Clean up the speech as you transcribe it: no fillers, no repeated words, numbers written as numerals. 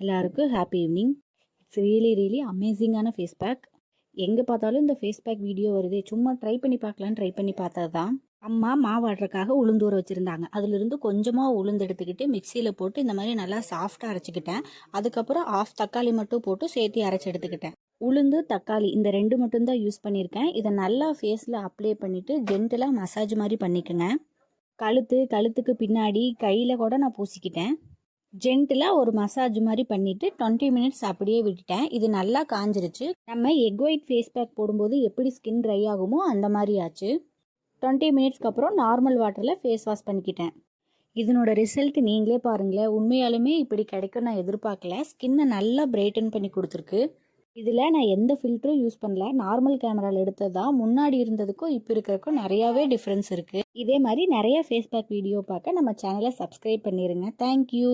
எல்லாருக்கும் happy evening. It's really அமேசிங்கான face pack. எங்கே பார்த்தாலும் இந்த ஃபேஸ் பேக் வீடியோ வருது. சும்மா ட்ரை பண்ணி பார்க்கலான்னு ட்ரை பண்ணி பார்த்தது தான். அம்மா மாவு ஆடுறதுக்காக உளுந்தூர வச்சுருந்தாங்க. அதிலிருந்து கொஞ்சமாக உளுந்து எடுத்துக்கிட்டு மிக்சியில் போட்டு இந்த மாதிரி நல்லா சாஃப்டாக அரைச்சிக்கிட்டேன். அதுக்கப்புறம் ஆஃப் தக்காளி மட்டும் போட்டு சேர்த்து அரைச்சி எடுத்துக்கிட்டேன். உளுந்து தக்காளி இந்த ரெண்டு மட்டும்தான் யூஸ் பண்ணியிருக்கேன். இதை நல்லா ஃபேஸில் அப்ளை பண்ணிவிட்டு ஜென்டலாக மசாஜ் மாதிரி பண்ணிக்கோங்க. கழுத்துக்கு பின்னாடி கையில் கூட நான் பூசிக்கிட்டேன். ஜென்டிலாக ஒரு மசாஜ் மாதிரி பண்ணிவிட்டு 20 மினிட்ஸ் அப்படியே விட்டுட்டேன். இது நல்லா காஞ்சிருச்சு. நம்ம எக் ஒயிட் ஃபேஸ் பேக் போடும்போது எப்படி ஸ்கின் ட்ரை ஆகுமோ அந்த மாதிரி ஆச்சு. 20 மினிட்ஸ்க்கு அப்புறம் நார்மல் வாட்டரில் ஃபேஸ் வாஷ் பண்ணிக்கிட்டேன். இதனோட ரிசல்ட் நீங்களே பாருங்களேன். உண்மையாலுமே இப்படி கிடைக்கும் நான் எதிர்பார்க்கல. ஸ்கின்னை நல்லா பிரைட்டன் பண்ணி கொடுத்துருக்கு. இதில் நான் எந்த ஃபில்டரும் யூஸ் பண்ணல. நார்மல் கேமராவில் எடுத்தது தான். முன்னாடி இருந்ததுக்கும் இப்போ இருக்கிறதுக்கும் நிறையாவே டிஃப்ரென்ஸ் இருக்குது. இதே மாதிரி நிறைய ஃபேஸ் பேக் வீடியோ பார்க்க நம்ம சேனலை சப்ஸ்கிரைப் பண்ணிடுங்க. தேங்க்யூ.